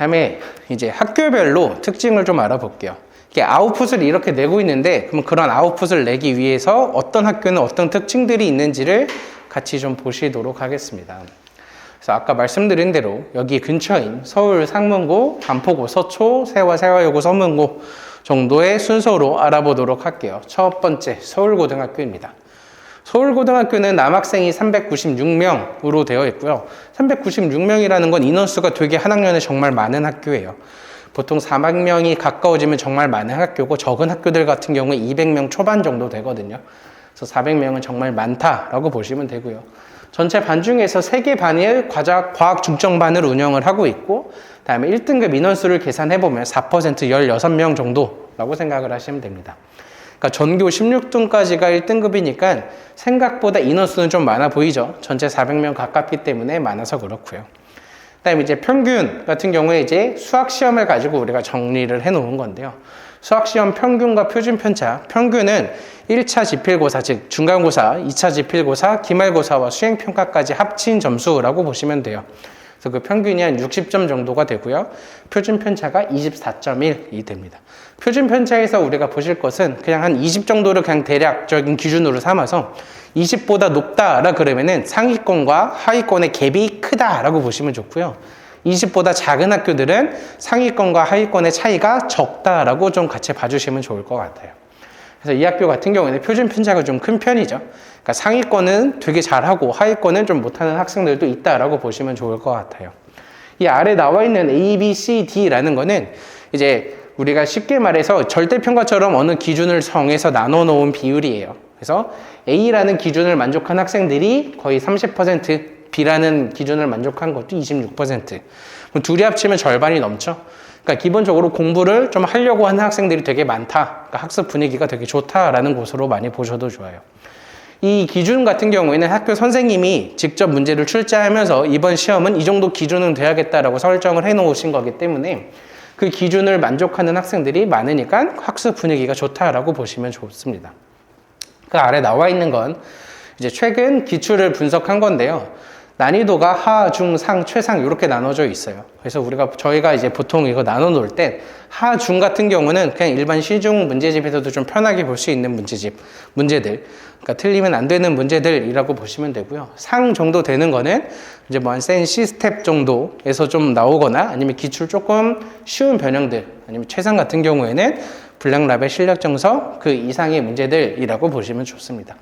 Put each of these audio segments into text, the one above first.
다음에 이제 학교별로 특징을 좀 알아볼게요. 이게 아웃풋을 이렇게 내고 있는데, 그럼 그런 아웃풋을 내기 위해서 어떤 학교는 어떤 특징들이 있는지를 같이 좀 보시도록 하겠습니다. 그래서 아까 말씀드린 대로 여기 근처인 서울 상문고, 반포고, 서초, 세화여고, 서문고 정도의 순서로 알아보도록 할게요. 첫 번째, 서울고등학교입니다. 서울고등학교는 남학생이 396명으로 되어 있고요. 396명이라는 건 인원수가 되게 한 학년에 정말 많은 학교예요. 보통 400명이 가까워지면 정말 많은 학교고, 적은 학교들 같은 경우에 200명 초반 정도 되거든요. 그래서 400명은 정말 많다라고 보시면 되고요. 전체 반 중에서 3개 반을 과학 중점반을 운영을 하고 있고, 다음에 1등급 인원수를 계산해보면 4% 16명 정도라고 생각을 하시면 됩니다. 그러니까 전교 16등까지가 1등급이니까 생각보다 인원수는 좀 많아 보이죠. 전체 400명 가깝기 때문에 많아서 그렇고요. 그다음에 이제 평균 같은 경우에 이제 수학 시험을 가지고 우리가 정리를 해 놓은 건데요. 수학 시험 평균과 표준 편차, 평균은 1차 지필고사, 즉 중간고사, 2차 지필고사, 기말고사와 수행평가까지 합친 점수라고 보시면 돼요. 그래서 그 평균이 한 60점 정도가 되고요. 표준 편차가 24.1이 됩니다. 표준 편차에서 우리가 보실 것은 그냥 한 20 정도를 그냥 대략적인 기준으로 삼아서 20보다 높다라 그러면은 상위권과 하위권의 갭이 크다라고 보시면 좋고요. 20보다 작은 학교들은 상위권과 하위권의 차이가 적다라고 좀 같이 봐주시면 좋을 것 같아요. 그래서 이 학교 같은 경우에는 표준 편차가 좀 큰 편이죠. 그러니까 상위권은 되게 잘하고 하위권은 좀 못하는 학생들도 있다라고 보시면 좋을 것 같아요. 이 아래 나와 있는 A, B, C, D라는 거는 이제 우리가 쉽게 말해서 절대평가처럼 어느 기준을 정해서 나눠 놓은 비율이에요. 그래서 A라는 기준을 만족한 학생들이 거의 30%, B라는 기준을 만족한 것도 26%. 둘이 합치면 절반이 넘죠. 그러니까 기본적으로 공부를 좀 하려고 하는 학생들이 되게 많다. 그러니까 학습 분위기가 되게 좋다라는 곳으로 많이 보셔도 좋아요. 이 기준 같은 경우에는 학교 선생님이 직접 문제를 출제하면서 이번 시험은 이 정도 기준은 돼야겠다라고 설정을 해 놓으신 거기 때문에 그 기준을 만족하는 학생들이 많으니까 학습 분위기가 좋다라고 보시면 좋습니다. 그 아래 나와 있는 건 이제 최근 기출을 분석한 건데요. 난이도가 하, 중, 상, 최상 이렇게 나눠져 있어요. 그래서 저희가 이제 보통 이거 나눠 놓을 때 하, 중 같은 경우는 그냥 일반 시중 문제집에서도 좀 편하게 볼 수 있는 문제들. 그러니까 틀리면 안 되는 문제들이라고 보시면 되고요. 상 정도 되는 거는 이제 뭐 한 센 C스텝 정도에서 좀 나오거나 아니면 기출 조금 쉬운 변형들, 아니면 최상 같은 경우에는 블랙라벨 실력정서 그 이상의 문제들이라고 보시면 좋습니다.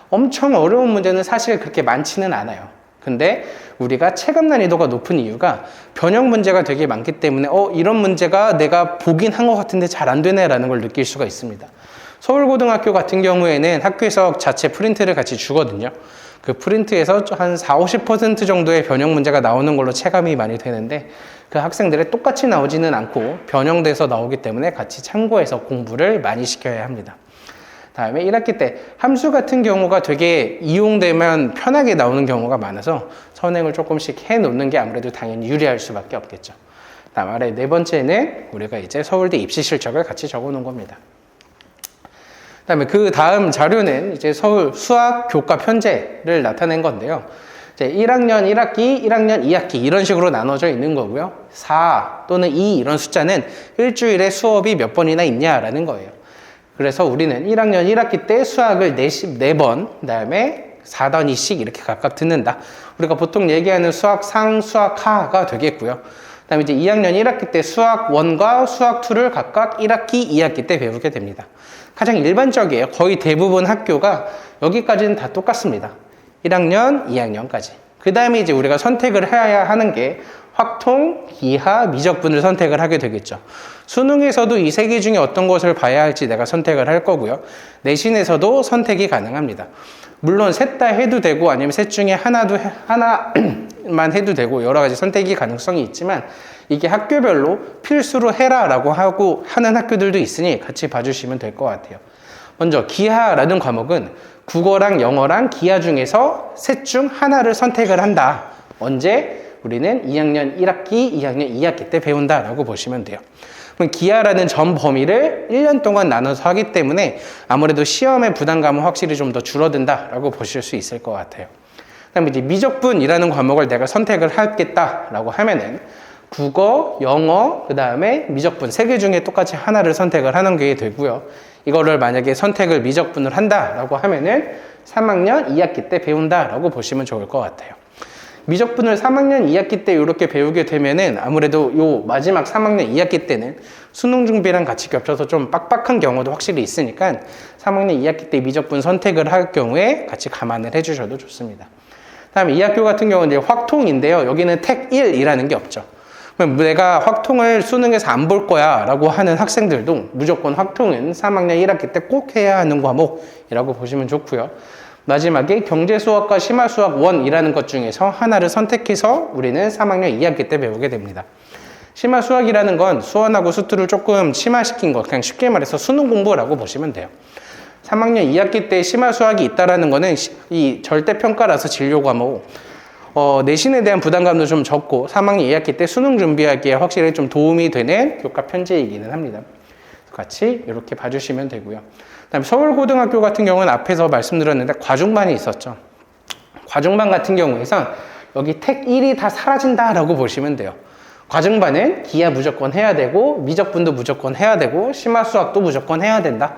엄청 어려운 문제는 사실 그렇게 많지는 않아요. 근데 우리가 체감 난이도가 높은 이유가 변형 문제가 되게 많기 때문에 이런 문제가 내가 보긴 한 것 같은데 잘 안 되네 라는 걸 느낄 수가 있습니다. 서울고등학교 같은 경우에는 학교에서 자체 프린트를 같이 주거든요. 그 프린트에서 한 40-50% 정도의 변형 문제가 나오는 걸로 체감이 많이 되는데, 그 학생들이 똑같이 나오지는 않고 변형돼서 나오기 때문에 같이 참고해서 공부를 많이 시켜야 합니다. 다음에 1학기 때 함수 같은 경우가 되게 이용되면 편하게 나오는 경우가 많아서 선행을 조금씩 해 놓는 게 아무래도 당연히 유리할 수밖에 없겠죠. 다음 아래 네 번째는 우리가 이제 서울대 입시 실적을 같이 적어 놓은 겁니다. 그다음에 그 다음 자료는 이제 서울 수학 교과 편제를 나타낸 건데요. 이제 1학년 1학기, 1학년 2학기 이런 식으로 나눠져 있는 거고요. 4 또는 2 이런 숫자는 일주일에 수업이 몇 번이나 있냐라는 거예요. 그래서 우리는 1학년 1학기 때 수학을 4번, 그 다음에 4단위씩 이렇게 각각 듣는다. 우리가 보통 얘기하는 수학 상, 수학 하가 되겠고요. 그 다음에 이제 2학년 1학기 때 수학 1과 수학 2를 각각 1학기, 2학기 때 배우게 됩니다. 가장 일반적이에요. 거의 대부분 학교가 여기까지는 다 똑같습니다. 1학년, 2학년까지. 그 다음에 이제 우리가 선택을 해야 하는 게 확통, 기하, 미적분을 선택을 하게 되겠죠. 수능에서도 이 세 개 중에 어떤 것을 봐야 할지 내가 선택을 할 거고요. 내신에서도 선택이 가능합니다. 물론 셋 다 해도 되고 아니면 셋 중에 하나만 해도 되고 여러 가지 선택이 가능성이 있지만 이게 학교별로 필수로 해라라고 하는 학교들도 있으니 같이 봐주시면 될 것 같아요. 먼저 기하라는 과목은 국어랑 영어랑 기하 중에서 셋 중 하나를 선택을 한다. 언제? 우리는 2학년 1학기, 2학년 2학기 때 배운다라고 보시면 돼요. 그럼 기하라는 전 범위를 1년 동안 나눠서 하기 때문에 아무래도 시험의 부담감은 확실히 좀 더 줄어든다라고 보실 수 있을 것 같아요. 그 다음에 이제 미적분이라는 과목을 내가 선택을 하겠다라고 하면은 국어, 영어, 그 다음에 미적분 3개 중에 똑같이 하나를 선택을 하는 게 되고요. 이거를 만약에 선택을 미적분을 한다라고 하면은 3학년 2학기 때 배운다라고 보시면 좋을 것 같아요. 미적분을 3학년 2학기 때 이렇게 배우게 되면은 아무래도 요 마지막 3학년 2학기 때는 수능 준비랑 같이 겹쳐서 좀 빡빡한 경우도 확실히 있으니까 3학년 2학기 때 미적분 선택을 할 경우에 같이 감안을 해주셔도 좋습니다. 다음에 이 학교 같은 경우는 이제 확통인데요. 여기는 택 1이라는 게 없죠. 그럼 내가 확통을 수능에서 안 볼 거야 라고 하는 학생들도 무조건 확통은 3학년 1학기 때 꼭 해야 하는 과목이라고 보시면 좋고요. 마지막에 경제수학과 심화수학 1이라는 것 중에서 하나를 선택해서 우리는 3학년 2학기 때 배우게 됩니다. 심화수학이라는 건 수원하고 수투를 조금 심화시킨 거, 그냥 쉽게 말해서 수능 공부라고 보시면 돼요. 3학년 2학기 때 심화수학이 있다라는 거는 이 절대평가라서 진료 과목, 내신에 대한 부담감도 좀 적고 3학년 2학기 때 수능 준비하기에 확실히 좀 도움이 되는 교과 편제이기는 합니다. 같이 이렇게 봐주시면 되고요. 그다음에 서울고등학교 같은 경우는 앞에서 말씀드렸는데 과중반이 있었죠. 과중반 같은 경우에선 여기 택 1이 다 사라진다라고 보시면 돼요. 과중반은 기하 무조건 해야 되고 미적분도 무조건 해야 되고 심화수학도 무조건 해야 된다.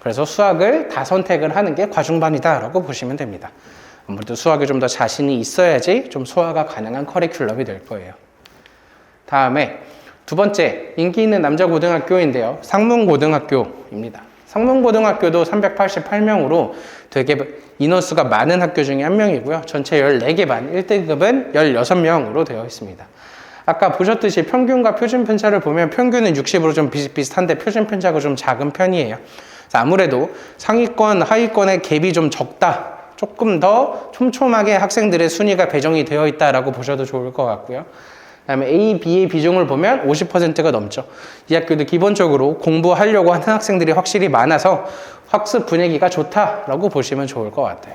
그래서 수학을 다 선택을 하는 게 과중반이다라고 보시면 됩니다. 아무래도 수학에 좀 더 자신이 있어야지 좀 소화가 가능한 커리큘럼이 될 거예요. 다음에 두 번째, 인기 있는 남자 고등학교인데요. 상문고등학교입니다. 상문고등학교도 388명으로 되게 인원수가 많은 학교 중에 한 명이고요. 전체 14개 반, 1등급은 16명으로 되어 있습니다. 아까 보셨듯이 평균과 표준 편차를 보면 평균은 60으로 좀 비슷비슷한데 표준 편차가 좀 작은 편이에요. 아무래도 상위권, 하위권의 갭이 좀 적다. 조금 더 촘촘하게 학생들의 순위가 배정이 되어 있다라고 보셔도 좋을 것 같고요. 그다음에 A, B의 비중을 보면 50%가 넘죠. 이 학교도 기본적으로 공부하려고 하는 학생들이 확실히 많아서 학습 분위기가 좋다라고 보시면 좋을 것 같아요.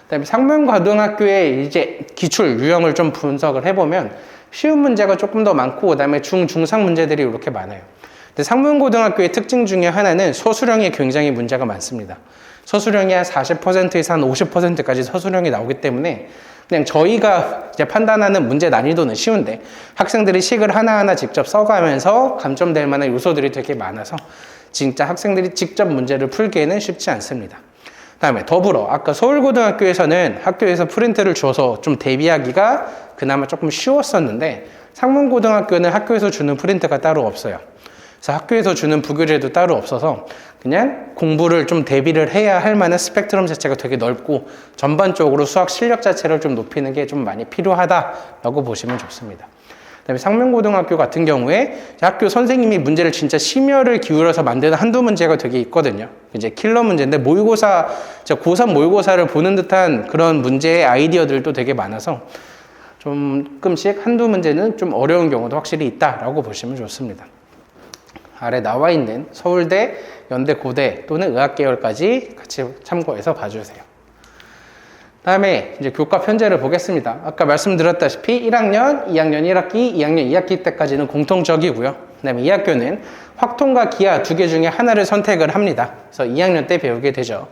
그다음에 상문고등학교의 이제 기출 유형을 좀 분석을 해보면 쉬운 문제가 조금 더 많고 그다음에 중상 문제들이 이렇게 많아요. 근데 상문고등학교의 특징 중에 하나는 서술형이 굉장히 문제가 많습니다. 서술형이 한 40%에서 한 50%까지 서술형이 나오기 때문에 그냥 저희가 이제 판단하는 문제 난이도는 쉬운데 학생들이 식을 하나하나 직접 써가면서 감점될 만한 요소들이 되게 많아서 진짜 학생들이 직접 문제를 풀기에는 쉽지 않습니다. 다음에 더불어 아까 서울고등학교에서는 학교에서 프린트를 줘서 좀 대비하기가 그나마 조금 쉬웠었는데 상문고등학교는 학교에서 주는 프린트가 따로 없어요. 그래서 학교에서 주는 부교재도 따로 없어서 그냥 공부를 좀 대비를 해야 할 만한 스펙트럼 자체가 되게 넓고 전반적으로 수학 실력 자체를 좀 높이는 게 좀 많이 필요하다라고 보시면 좋습니다. 그다음에 상명고등학교 같은 경우에 학교 선생님이 문제를 진짜 심혈을 기울여서 만드는 한두 문제가 되게 있거든요. 이제 킬러 문제인데 모의고사, 고3 모의고사를 보는 듯한 그런 문제의 아이디어들도 되게 많아서 조금씩 한두 문제는 좀 어려운 경우도 확실히 있다라고 보시면 좋습니다. 아래 나와 있는 서울대, 연대, 고대 또는 의학계열까지 같이 참고해서 봐주세요. 다음에 이제 교과 편제를 보겠습니다. 아까 말씀드렸다시피 1학년, 2학년 1학기, 2학년 2학기 때까지는 공통적이고요. 그 다음에 이 학교는 확통과 기하 두 개 중에 하나를 선택을 합니다. 그래서 2학년 때 배우게 되죠.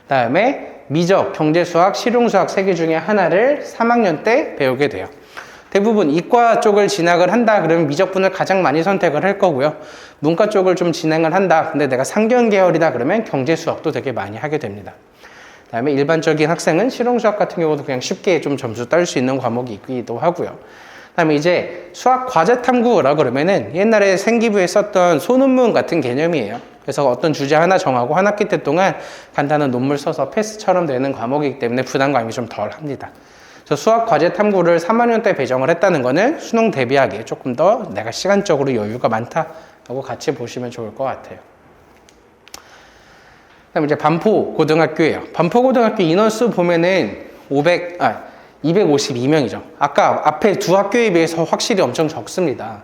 그 다음에 미적, 경제수학, 실용수학 세 개 중에 하나를 3학년 때 배우게 돼요. 대부분 이과 쪽을 진학을 한다 그러면 미적분을 가장 많이 선택을 할 거고요. 문과 쪽을 좀 진행을 한다. 근데 내가 상경 계열이다 그러면 경제수학도 되게 많이 하게 됩니다. 그다음에 일반적인 학생은 실용수학 같은 경우도 그냥 쉽게 좀 점수 딸 수 있는 과목이 있기도 하고요. 그다음에 이제 수학 과제 탐구라 그러면은 옛날에 생기부에 썼던 소논문 같은 개념이에요. 그래서 어떤 주제 하나 정하고 한 학기 때 동안 간단한 논문 써서 패스처럼 되는 과목이기 때문에 부담감이 좀 덜 합니다. 그래서 수학 과제 탐구를 3학년 때 배정을 했다는 거는 수능 대비하기에 조금 더 내가 시간적으로 여유가 많다라고 같이 보시면 좋을 것 같아요. 그다음에 이제 반포고등학교예요. 반포고등학교 인원수 보면은 252명이죠. 아까 앞에 두 학교에 비해서 확실히 엄청 적습니다.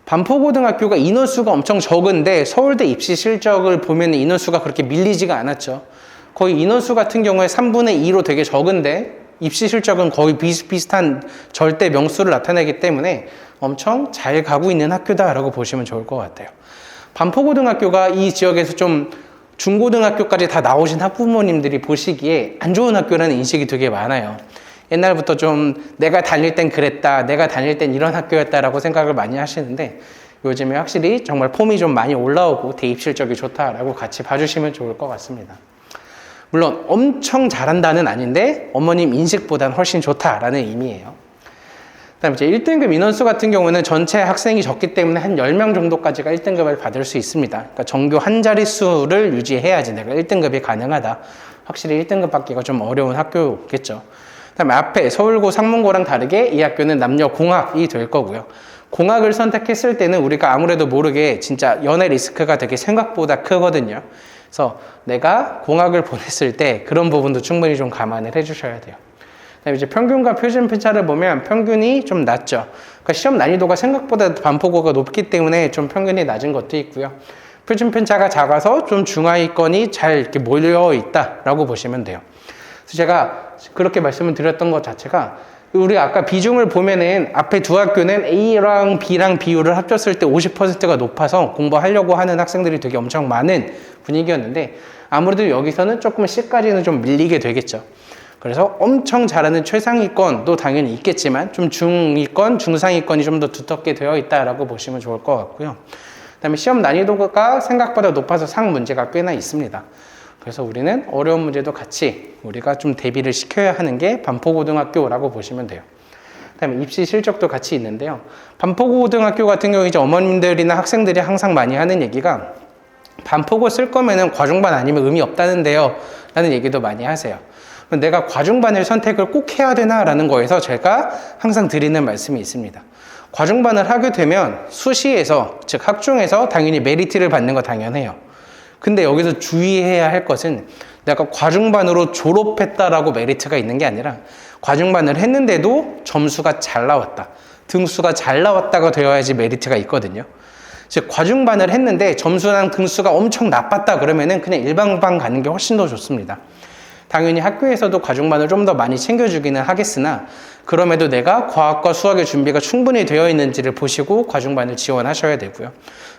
반포고등학교가 인원수가 엄청 적은데 서울대 입시 실적을 보면 인원수가 그렇게 밀리지가 않았죠. 거의 인원수 같은 경우에 3분의 2로 되게 적은데 입시 실적은 거의 비슷비슷한 절대 명수를 나타내기 때문에 엄청 잘 가고 있는 학교다라고 보시면 좋을 것 같아요. 반포고등학교가 이 지역에서 좀 중고등학교까지 다 나오신 학부모님들이 보시기에 안 좋은 학교라는 인식이 되게 많아요. 옛날부터 좀 내가 다닐 땐 그랬다, 내가 다닐 땐 이런 학교였다라고 생각을 많이 하시는데 요즘에 확실히 정말 폼이 좀 많이 올라오고 대입 실적이 좋다라고 같이 봐주시면 좋을 것 같습니다. 물론 엄청 잘한다는 아닌데 어머님 인식보다는 훨씬 좋다라는 의미예요. 그다음에 이제 1등급 인원수 같은 경우는 전체 학생이 적기 때문에 한 10명 정도까지가 1등급을 받을 수 있습니다. 그러니까 전교 한 자릿수를 유지해야지 내가 1등급이 가능하다. 확실히 1등급 받기가 좀 어려운 학교겠죠. 그다음에 앞에 서울고, 상문고랑 다르게 이 학교는 남녀 공학이 될 거고요. 공학을 선택했을 때는 우리가 아무래도 모르게 진짜 연애 리스크가 되게 생각보다 크거든요. 그래서 내가 공학을 보냈을 때 그런 부분도 충분히 좀 감안을 해주셔야 돼요. 그다음에 이제 평균과 표준 편차를 보면 평균이 좀 낮죠. 그러니까 시험 난이도가 생각보다 반포고가 높기 때문에 좀 평균이 낮은 것도 있고요. 표준 편차가 작아서 좀 중하위권이 잘 이렇게 몰려 있다라고 보시면 돼요. 그래서 제가 그렇게 말씀을 드렸던 것 자체가 우리 아까 비중을 보면은 앞에 두 학교는 A랑 B랑 비율을 합쳤을 때 50%가 높아서 공부하려고 하는 학생들이 되게 엄청 많은 분위기였는데 아무래도 여기서는 조금 C까지는 좀 밀리게 되겠죠. 그래서 엄청 잘하는 최상위권도 당연히 있겠지만 좀 중위권, 중상위권이 좀 더 두텁게 되어 있다라고 보시면 좋을 것 같고요. 그다음에 시험 난이도가 생각보다 높아서 상 문제가 꽤나 있습니다. 그래서 우리는 어려운 문제도 같이 우리가 좀 대비를 시켜야 하는 게 반포고등학교라고 보시면 돼요. 그다음에 입시 실적도 같이 있는데요. 반포고등학교 같은 경우 이제 어머님들이나 학생들이 항상 많이 하는 얘기가 반포고 쓸 거면은 과중반 아니면 의미 없다는데요 라는 얘기도 많이 하세요. 내가 과중반을 선택을 꼭 해야 되나라는 거에서 제가 항상 드리는 말씀이 있습니다. 과중반을 하게 되면 수시에서, 즉 학종에서 당연히 메리트를 받는 거 당연해요. 근데 여기서 주의해야 할 것은 내가 과중반으로 졸업했다라고 메리트가 있는 게 아니라 과중반을 했는데도 점수가 잘 나왔다, 등수가 잘 나왔다가 되어야지 메리트가 있거든요. 즉 과중반을 했는데 점수랑 등수가 엄청 나빴다 그러면은 그냥 일반반 가는 게 훨씬 더 좋습니다. 당연히 학교에서도 과중반을 좀 더 많이 챙겨주기는 하겠으나 그럼에도 내가 과학과 수학의 준비가 충분히 되어 있는지를 보시고 과중반을 지원하셔야 되고요.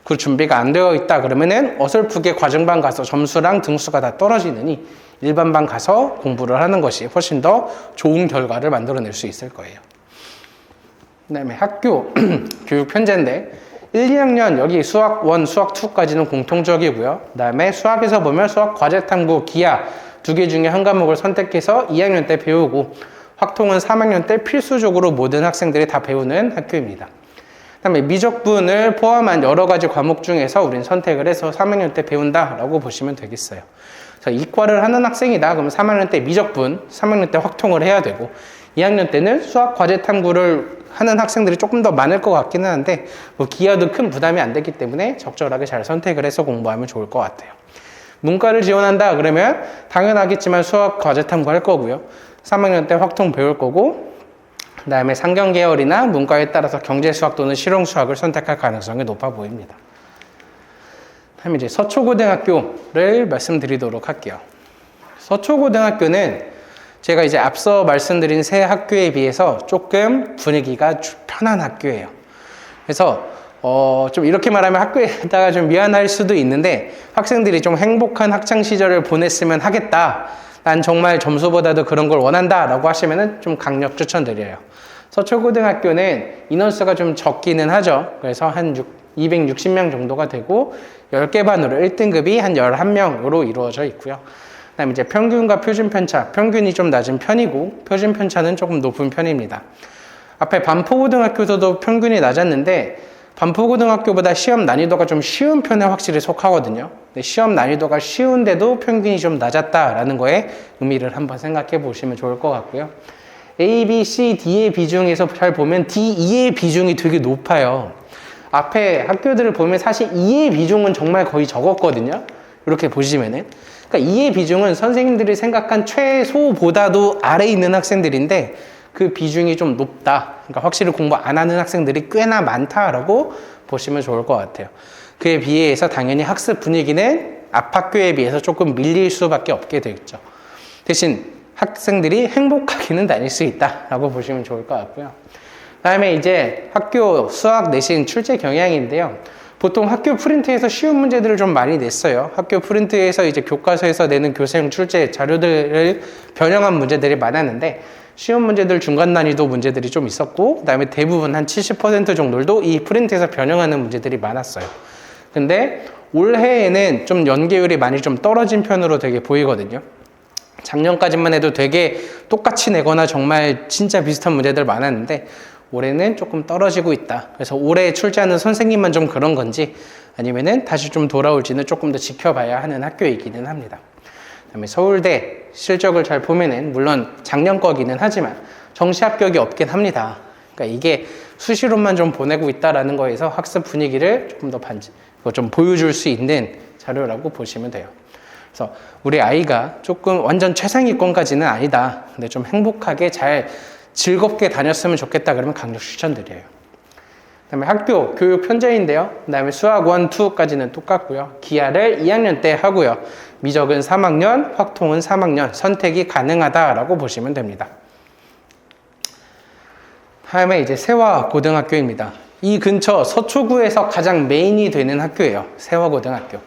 그 준비가 안 되어 있다 그러면은 어설프게 과중반 가서 점수랑 등수가 다 떨어지느니 일반반 가서 공부를 하는 것이 훨씬 더 좋은 결과를 만들어낼 수 있을 거예요. 그 다음에 학교 교육 편제인데 1, 2학년 여기 수학 1, 수학 2까지는 공통적이고요. 그 다음에 수학에서 보면 수학 과제 탐구, 기하 두 개 중에 한 과목을 선택해서 2학년 때 배우고 확통은 3학년 때 필수적으로 모든 학생들이 다 배우는 학교입니다. 그 다음에 미적분을 포함한 여러 가지 과목 중에서 우린 선택을 해서 3학년 때 배운다라고 보시면 되겠어요. 그래서 이과를 하는 학생이다 그러면 3학년 때 미적분, 3학년 때 확통을 해야 되고 2학년 때는 수학 과제 탐구를 하는 학생들이 조금 더 많을 것 같기는 한데 뭐 기하도 큰 부담이 안 되기 때문에 적절하게 잘 선택을 해서 공부하면 좋을 것 같아요. 문과를 지원한다 그러면 당연하겠지만 수학 과제 탐구할 거고요. 3학년 때 확통 배울 거고 그 다음에 상경 계열이나 문과에 따라서 경제 수학 또는 실용 수학을 선택할 가능성이 높아 보입니다. 다음에 이제 서초고등학교를 말씀드리도록 할게요. 서초고등학교는 제가 이제 앞서 말씀드린 세 학교에 비해서 조금 분위기가 편한 학교예요. 그래서 좀 이렇게 말하면 학교에다가 좀 미안할 수도 있는데 학생들이 좀 행복한 학창 시절을 보냈으면 하겠다. 난 정말 점수보다도 그런 걸 원한다 라고 하시면은 좀 강력 추천드려요. 서초고등학교는 인원수가 좀 적기는 하죠. 그래서 한 260명 정도가 되고 10개 반으로 1등급이 한 11명으로 이루어져 있고요. 그 다음에 이제 평균과 표준 편차, 평균이 좀 낮은 편이고 표준 편차는 조금 높은 편입니다. 앞에 반포고등학교에서도 평균이 낮았는데 반포고등학교보다 시험 난이도가 좀 쉬운 편에 확실히 속하거든요. 근데 시험 난이도가 쉬운데도 평균이 좀 낮았다라는 거에 의미를 한번 생각해 보시면 좋을 것 같고요. A, B, C, D의 비중에서 잘 보면 D, E의 비중이 되게 높아요. 앞에 학교들을 보면 사실 E의 비중은 정말 거의 적었거든요. 이렇게 보시면은. 그러니까 E의 비중은 선생님들이 생각한 최소보다도 아래에 있는 학생들인데 그 비중이 좀 높다. 그러니까 확실히 공부 안 하는 학생들이 꽤나 많다라고 보시면 좋을 것 같아요. 그에 비해서 당연히 학습 분위기는 앞 학교에 비해서 조금 밀릴 수밖에 없게 되겠죠. 대신 학생들이 행복하게는 다닐 수 있다라고 보시면 좋을 것 같고요. 그 다음에 이제 학교 수학 내신 출제 경향인데요. 보통 학교 프린트에서 쉬운 문제들을 좀 많이 냈어요. 학교 프린트에서 이제 교과서에서 내는 교사용 출제 자료들을 변형한 문제들이 많았는데, 쉬운 문제들, 중간 난이도 문제들이 좀 있었고, 그 다음에 대부분 한 70% 정도도 이 프린트에서 변형하는 문제들이 많았어요. 근데 올해에는 좀 연계율이 많이 좀 떨어진 편으로 되게 보이거든요. 작년까지만 해도 되게 똑같이 내거나 정말 진짜 비슷한 문제들 많았는데, 올해는 조금 떨어지고 있다. 그래서 올해 출제하는 선생님만 좀 그런 건지 아니면은 다시 좀 돌아올지는 조금 더 지켜봐야 하는 학교이기는 합니다. 그다음에 서울대 실적을 잘 보면은 물론 작년 거기는 하지만 정시 합격이 없긴 합니다. 그러니까 이게 수시로만 좀 보내고 있다라는 거에서 학습 분위기를 조금 더 좀 보여줄 수 있는 자료라고 보시면 돼요. 그래서 우리 아이가 조금 완전 최상위권까지는 아니다. 근데 좀 행복하게 잘 즐겁게 다녔으면 좋겠다 그러면 강력 추천드려요. 그 다음에 학교 교육 편제인데요. 그 다음에 수학 1, 2까지는 똑같고요. 기하를 2학년 때 하고요. 미적은 3학년, 확통은 3학년, 선택이 가능하다라고 보시면 됩니다. 다음에 이제 세화고등학교입니다. 이 근처 서초구에서 가장 메인이 되는 학교예요. 세화고등학교.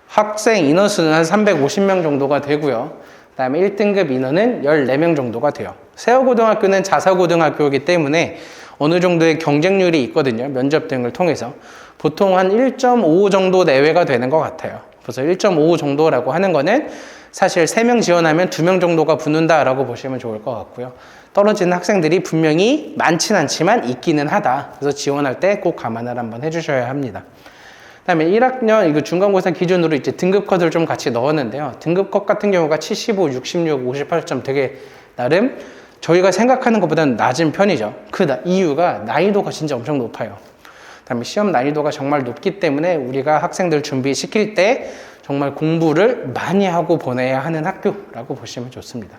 학생 인원수는 한 350명 정도가 되고요. 그 다음에 1등급 인원은 14명 정도가 돼요. 세화고등학교는 자사고등학교이기 때문에 어느 정도의 경쟁률이 있거든요. 면접 등을 통해서. 보통 한 1.5 정도 내외가 되는 것 같아요. 그래서 1.5 정도라고 하는 거는 사실 3명 지원하면 2명 정도가 붙는다라고 보시면 좋을 것 같고요. 떨어지는 학생들이 분명히 많진 않지만 있기는 하다. 그래서 지원할 때 꼭 감안을 한번 해주셔야 합니다. 그다음에 1학년 이거 중간고사 기준으로 이제 등급컷을 좀 같이 넣었는데요. 등급컷 같은 경우가 75, 66, 58점 되게 나름 저희가 생각하는 것보다는 낮은 편이죠. 그 이유가 난이도가 진짜 엄청 높아요. 그다음에 시험 난이도가 정말 높기 때문에 우리가 학생들 준비시킬 때 정말 공부를 많이 하고 보내야 하는 학교라고 보시면 좋습니다.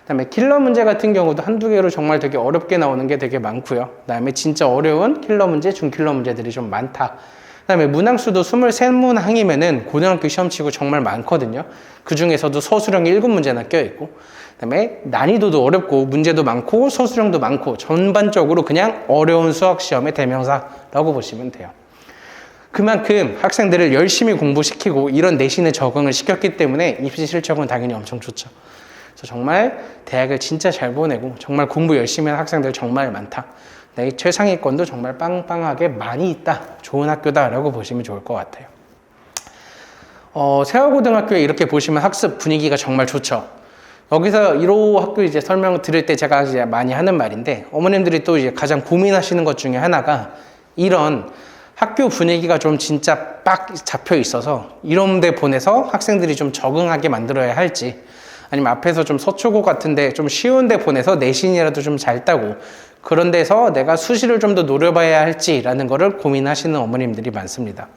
그다음에 킬러 문제 같은 경우도 한두 개로 정말 되게 어렵게 나오는 게 되게 많고요. 그다음에 진짜 어려운 킬러 문제, 중킬러 문제들이 좀 많다. 그다음에 문항수도 23문항이면은 고등학교 시험 치고 정말 많거든요. 그 중에서도 서술형이 7문제나 껴있고, 그다음에 난이도도 어렵고 문제도 많고 서술형도 많고 전반적으로 그냥 어려운 수학 시험의 대명사라고 보시면 돼요. 그만큼 학생들을 열심히 공부시키고 이런 내신에 적응을 시켰기 때문에 입시 실적은 당연히 엄청 좋죠. 그래서 정말 대학을 진짜 잘 보내고 정말 공부 열심히 한 학생들 정말 많다. 내 최상위권도 정말 빵빵하게 많이 있다. 좋은 학교다라고 보시면 좋을 것 같아요. 세화고등학교에 이렇게 보시면 학습 분위기가 정말 좋죠. 여기서 1호 학교 이제 설명 드릴 때 제가 이제 많이 하는 말인데, 어머님들이 또 이제 가장 고민하시는 것 중에 하나가 이런 학교 분위기가 좀 진짜 빡 잡혀 있어서 이런 데 보내서 학생들이 좀 적응하게 만들어야 할지, 아니면 앞에서 좀 서초고 같은데 좀 쉬운 데 보내서 내신이라도 좀 잘 따고 그런 데서 내가 수시를 좀 더 노려봐야 할지라는 거를 고민하시는 어머님들이 많습니다.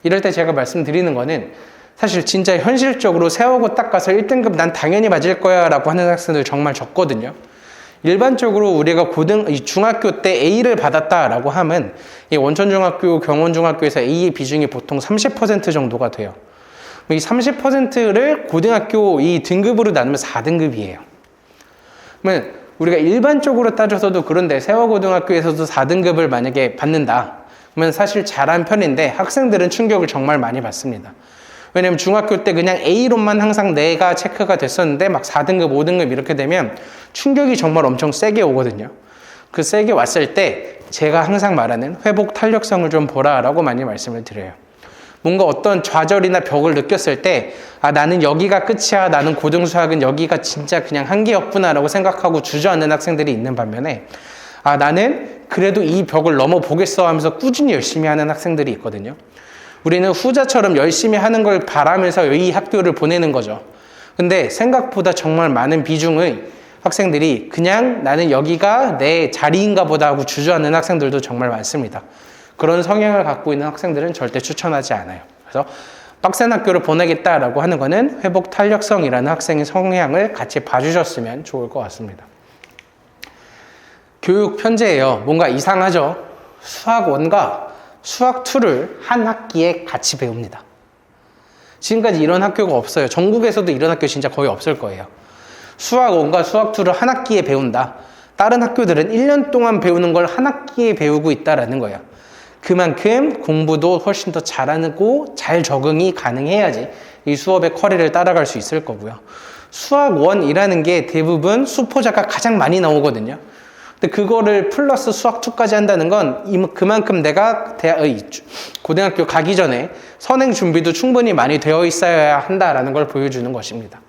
이럴 때 제가 말씀드리는 거는 사실 진짜 현실적으로 세워고 딱 가서 1등급 난 당연히 맞을 거야 라고 하는 학생들 정말 적거든요. 일반적으로 우리가 중학교 때 A를 받았다라고 하면 이 원천중학교, 경원중학교에서 A의 비중이 보통 30% 정도가 돼요. 이 30%를 고등학교 이 등급으로 나누면 4등급이에요. 그러면 우리가 일반적으로 따져서도 그런데 세화고등학교에서도 4등급을 만약에 받는다. 그러면 사실 잘한 편인데 학생들은 충격을 정말 많이 받습니다. 왜냐면 중학교 때 그냥 A로만 항상 내가 체크가 됐었는데 막 4등급, 5등급 이렇게 되면 충격이 정말 엄청 세게 오거든요. 그 세게 왔을 때 제가 항상 말하는 회복 탄력성을 좀 보라라고 많이 말씀을 드려요. 뭔가 어떤 좌절이나 벽을 느꼈을 때 나는 여기가 끝이야, 나는 고등수학은 여기가 진짜 그냥 한계였구나 라고 생각하고 주저앉는 학생들이 있는 반면에 나는 그래도 이 벽을 넘어보겠어 하면서 꾸준히 열심히 하는 학생들이 있거든요. 우리는 후자처럼 열심히 하는 걸 바라면서 이 학교를 보내는 거죠. 근데 생각보다 정말 많은 비중의 학생들이 그냥 나는 여기가 내 자리인가 보다 하고 주저앉는 학생들도 정말 많습니다. 그런 성향을 갖고 있는 학생들은 절대 추천하지 않아요. 그래서 빡센 학교를 보내겠다라고 하는 거는 회복 탄력성이라는 학생의 성향을 같이 봐주셨으면 좋을 것 같습니다. 교육 편제예요. 뭔가 이상하죠? 수학 1과 수학 2를 한 학기에 같이 배웁니다. 지금까지 이런 학교가 없어요. 전국에서도 이런 학교 진짜 거의 없을 거예요. 수학 1과 수학 2를 한 학기에 배운다. 다른 학교들은 1년 동안 배우는 걸 한 학기에 배우고 있다라는 거예요. 그만큼 공부도 훨씬 더 잘하고 잘 적응이 가능해야지 이 수업의 커리를 따라갈 수 있을 거고요. 수학 1이라는 게 대부분 수포자가 가장 많이 나오거든요. 근데 그거를 플러스 수학 2까지 한다는 건 그만큼 내가 고등학교 가기 전에 선행 준비도 충분히 많이 되어 있어야 한다라는 걸 보여주는 것입니다.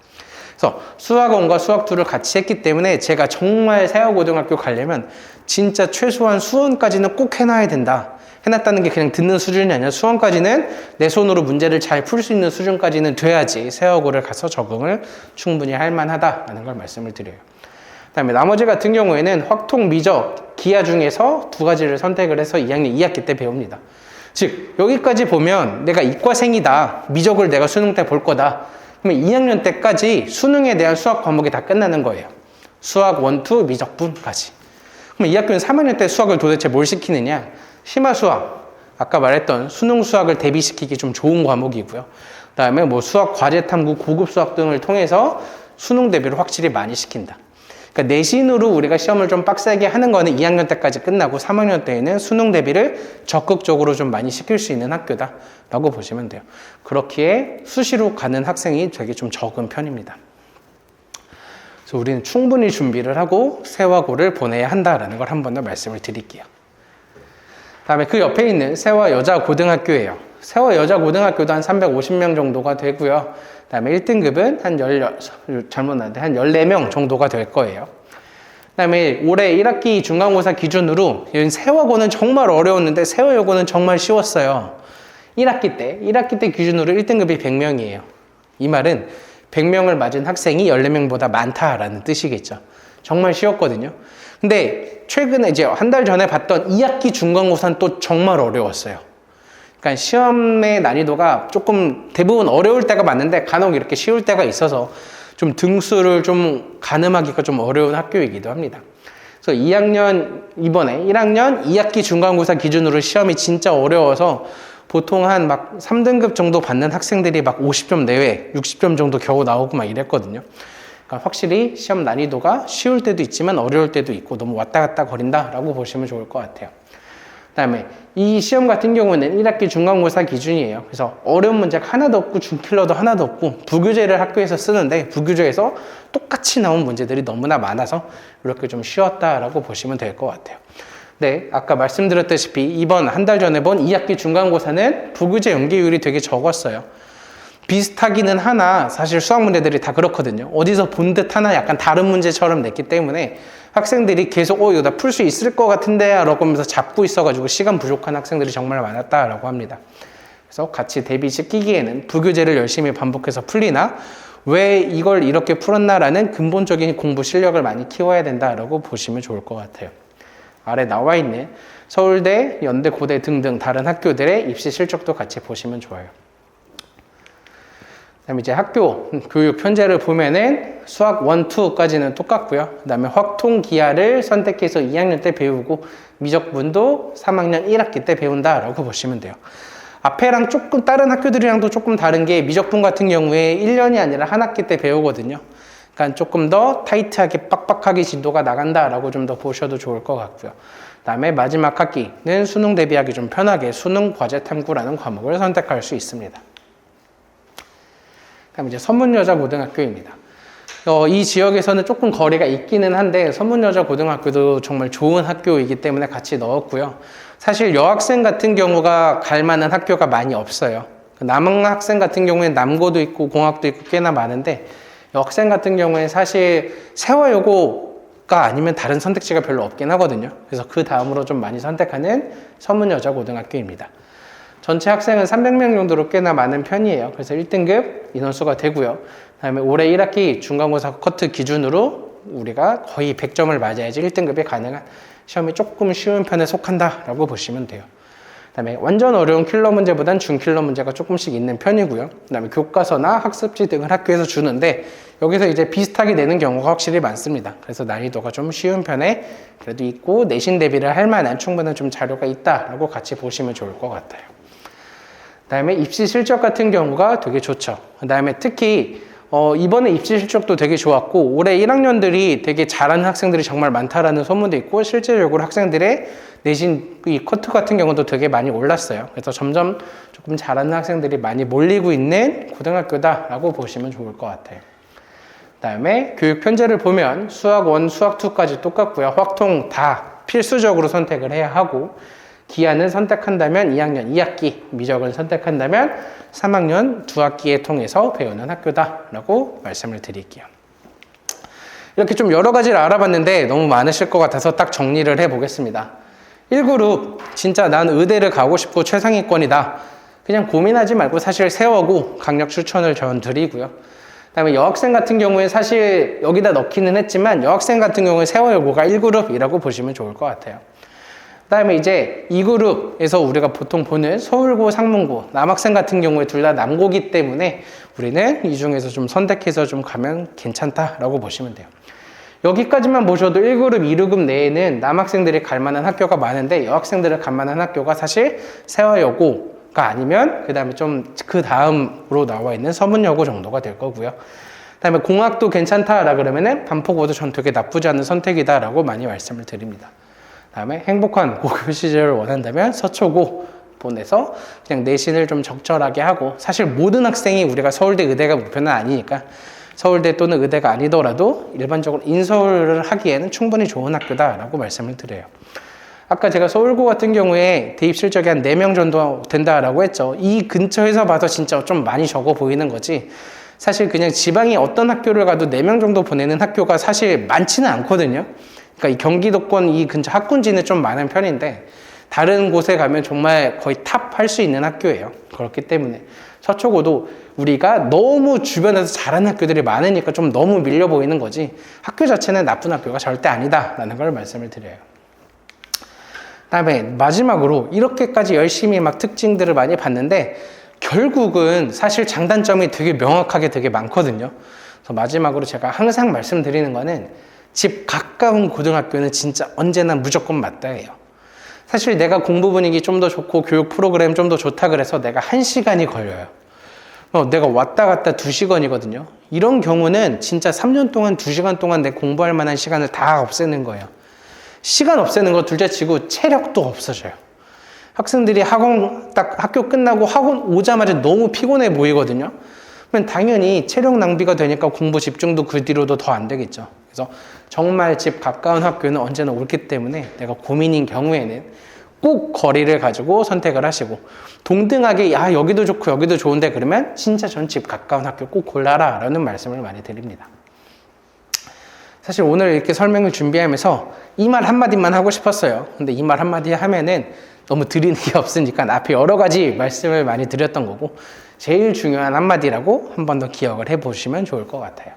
그래서 수학 1과 수학 2를 같이 했기 때문에 제가 정말 세화고등학교 가려면 진짜 최소한 수원까지는 꼭 해놔야 된다. 해놨다는 게 그냥 듣는 수준이 아니라 수원까지는 내 손으로 문제를 잘 풀 수 있는 수준까지는 돼야지 세화고를 가서 적응을 충분히 할 만하다라는 걸 말씀을 드려요. 그 다음에 나머지 같은 경우에는 확통, 미적, 기하 중에서 2가지를 선택을 해서 2학년 2학기 때 배웁니다. 즉 여기까지 보면 내가 이과생이다. 미적을 내가 수능 때 볼 거다. 그러면 2학년 때까지 수능에 대한 수학 과목이 다 끝나는 거예요. 수학 1, 2, 미적분까지. 그럼 2학년 3학년 때 수학을 도대체 뭘 시키느냐? 심화수학, 아까 말했던 수능 수학을 대비시키기 좀 좋은 과목이고요. 그 다음에 뭐 수학 과제 탐구, 고급 수학 등을 통해서 수능 대비를 확실히 많이 시킨다. 그러니까 내신으로 우리가 시험을 좀 빡세게 하는 거는 2학년 때까지 끝나고 3학년 때에는 수능 대비를 적극적으로 좀 많이 시킬 수 있는 학교다라고 보시면 돼요. 그렇기에 수시로 가는 학생이 되게 좀 적은 편입니다. 그래서 우리는 충분히 준비를 하고 세화고를 보내야 한다라는 걸 한 번 더 말씀을 드릴게요. 다음에 그 옆에 있는 세화 여자고등학교예요. 세화 여자고등학교도 한 350명 정도가 되고요. 그 다음에 1등급은 한 14명 정도가 될 거예요. 그 다음에 올해 1학기 중간고사 기준으로 세화고는 정말 어려웠는데 세화여고는 정말 쉬웠어요. 1학기 때 기준으로 1등급이 100명이에요. 이 말은 100명을 맞은 학생이 14명보다 많다라는 뜻이겠죠. 정말 쉬웠거든요. 근데 최근에 이제 한 달 전에 봤던 2학기 중간고사는 또 정말 어려웠어요. 그러니까 시험의 난이도가 조금 대부분 어려울 때가 맞는데 간혹 이렇게 쉬울 때가 있어서 좀 등수를 좀 가늠하기가 좀 어려운 학교이기도 합니다. 그래서 1학년 2학기 중간고사 기준으로 시험이 진짜 어려워서 보통 한 막 3등급 정도 받는 학생들이 막 50점 내외, 60점 정도 겨우 나오고 막 이랬거든요. 그러니까 확실히 시험 난이도가 쉬울 때도 있지만 어려울 때도 있고 너무 왔다 갔다 거린다라고 보시면 좋을 것 같아요. 그 다음에 이 시험 같은 경우는 1학기 중간고사 기준이에요. 그래서 어려운 문제가 하나도 없고 중킬러도 하나도 없고 부교재를 학교에서 쓰는데 부교재에서 똑같이 나온 문제들이 너무나 많아서 이렇게 좀 쉬웠다라고 보시면 될 것 같아요. 네, 아까 말씀드렸다시피 이번 한 달 전에 본 2학기 중간고사는 부교재 연계율이 되게 적었어요. 비슷하기는 하나 사실 수학 문제들이 다 그렇거든요. 어디서 본 듯 하나 약간 다른 문제처럼 냈기 때문에 학생들이 계속 이거 나 풀 수 있을 것 같은데 라고 하면서 잡고 있어가지고 시간 부족한 학생들이 정말 많았다라고 합니다. 그래서 같이 대비시키기에는 부교재를 열심히 반복해서 풀리나 왜 이걸 이렇게 풀었나라는 근본적인 공부 실력을 많이 키워야 된다라고 보시면 좋을 것 같아요. 아래 나와 있는 서울대, 연대, 고대 등등 다른 학교들의 입시 실적도 같이 보시면 좋아요. 그다음에 이제 학교 교육 편제를 보면은 수학 1, 2까지는 똑같고요. 그다음에 확통 기하를 선택해서 2학년 때 배우고 미적분도 3학년 1학기 때 배운다라고 보시면 돼요. 앞에랑 조금 다른 학교들이랑도 조금 다른 게 미적분 같은 경우에 1년이 아니라 한 학기 때 배우거든요. 그러니까 조금 더 타이트하게 빡빡하게 진도가 나간다라고 좀 더 보셔도 좋을 것 같고요. 그다음에 마지막 학기는 수능 대비하기 좀 편하게 수능 과제 탐구라는 과목을 선택할 수 있습니다. 그다음 이제 선문여자고등학교입니다. 이 지역에서는 조금 거리가 있기는 한데 선문여자고등학교도 정말 좋은 학교이기 때문에 같이 넣었고요. 사실 여학생 같은 경우가 갈 만한 학교가 많이 없어요. 남학생 같은 경우에는 남고도 있고 공학도 있고 꽤나 많은데 여학생 같은 경우에는 사실 세화여고가 아니면 다른 선택지가 별로 없긴 하거든요. 그래서 그 다음으로 좀 많이 선택하는 선문여자고등학교입니다. 전체 학생은 300명 정도로 꽤나 많은 편이에요. 그래서 1등급 인원수가 되고요. 그 다음에 올해 1학기 중간고사 커트 기준으로 우리가 거의 100점을 맞아야지 1등급이 가능한 시험이 조금 쉬운 편에 속한다라고 보시면 돼요. 그 다음에 완전 어려운 킬러 문제보단 중킬러 문제가 조금씩 있는 편이고요. 그 다음에 교과서나 학습지 등을 학교에서 주는데 여기서 이제 비슷하게 내는 경우가 확실히 많습니다. 그래서 난이도가 좀 쉬운 편에 그래도 있고 내신 대비를 할 만한 충분한 좀 자료가 있다라고 같이 보시면 좋을 것 같아요. 그 다음에 입시 실적 같은 경우가 되게 좋죠. 그 다음에 특히 이번에 입시 실적도 되게 좋았고 올해 1학년들이 되게 잘하는 학생들이 정말 많다라는 소문도 있고 실제적으로 학생들의 내신 이 커트 같은 경우도 되게 많이 올랐어요. 그래서 점점 조금 잘하는 학생들이 많이 몰리고 있는 고등학교다라고 보시면 좋을 것 같아요. 그다음에 교육 편제를 보면 수학 1, 수학 2까지 똑같고요. 확통 다 필수적으로 선택을 해야 하고 기하는 선택한다면 2학년 2학기, 미적은 선택한다면 3학년 2학기에 통해서 배우는 학교다라고 말씀을 드릴게요. 이렇게 좀 여러 가지를 알아봤는데 너무 많으실 것 같아서 딱 정리를 해보겠습니다. 1그룹 진짜 난 의대를 가고 싶고 최상위권이다. 그냥 고민하지 말고 사실 세워고 강력 추천을 전 드리고요. 그다음에 여학생 같은 경우에 사실 여기다 넣기는 했지만 여학생 같은 경우에 세워여고가 1그룹이라고 보시면 좋을 것 같아요. 그다음에 이제 2그룹에서 우리가 보통 보는 서울고, 상문고, 남학생 같은 경우에 둘 다 남고기 때문에 우리는 이 중에서 좀 선택해서 좀 가면 괜찮다라고 보시면 돼요. 여기까지만 보셔도 1그룹, 2그룹 내에는 남학생들이 갈 만한 학교가 많은데 여학생들이 갈 만한 학교가 사실 세화여고가 아니면 그 다음에 좀 그 다음으로 나와 있는 서문여고 정도가 될 거고요. 그 다음에 공학도 괜찮다라 그러면은 반포고도 전 되게 나쁘지 않은 선택이다라고 많이 말씀을 드립니다. 그 다음에 행복한 고교 시절을 원한다면 서초고 보내서 그냥 내신을 좀 적절하게 하고 사실 모든 학생이 우리가 서울대 의대가 목표는 아니니까 서울대 또는 의대가 아니더라도 일반적으로 인서울을 하기에는 충분히 좋은 학교다라고 말씀을 드려요. 아까 제가 서울고 같은 경우에 대입 실적이 한 4명 정도 된다라고 했죠. 이 근처에서 봐서 진짜 좀 많이 적어 보이는 거지 사실 그냥 지방에 어떤 학교를 가도 4명 정도 보내는 학교가 사실 많지는 않거든요. 그러니까 이 경기도권 이 근처 학군지는 좀 많은 편인데 다른 곳에 가면 정말 거의 탑 할 수 있는 학교예요. 그렇기 때문에 서초고도 우리가 너무 주변에서 잘하는 학교들이 많으니까 좀 너무 밀려 보이는 거지 학교 자체는 나쁜 학교가 절대 아니다라는 걸 말씀을 드려요. 그다음에 마지막으로 이렇게까지 열심히 막 특징들을 많이 봤는데 결국은 사실 장단점이 되게 명확하게 되게 많거든요. 그래서 마지막으로 제가 항상 말씀드리는 거는 집 가까운 고등학교는 진짜 언제나 무조건 맞다예요. 사실 내가 공부 분위기 좀 더 좋고 교육 프로그램 좀 더 좋다 그래서 내가 1시간이 걸려요. 내가 왔다 갔다 2시간이거든요. 이런 경우는 진짜 3년 동안 2시간 동안 내 공부할 만한 시간을 다 없애는 거예요. 시간 없애는 거 둘째치고 체력도 없어져요. 학생들이 학교 끝나고 학원 오자마자 너무 피곤해 보이거든요. 그러면 당연히 체력 낭비가 되니까 공부 집중도 그 뒤로도 더 안 되겠죠. 그래서 정말 집 가까운 학교는 언제나 옳기 때문에 내가 고민인 경우에는 꼭 거리를 가지고 선택을 하시고 동등하게 여기도 좋고 여기도 좋은데 그러면 진짜 전 집 가까운 학교 꼭 골라라 라는 말씀을 많이 드립니다. 사실 오늘 이렇게 설명을 준비하면서 이 말 한마디만 하고 싶었어요. 근데 이 말 한마디 하면은 너무 드리는 게 없으니까 앞에 여러 가지 말씀을 많이 드렸던 거고 제일 중요한 한마디라고 한 번 더 기억을 해보시면 좋을 것 같아요.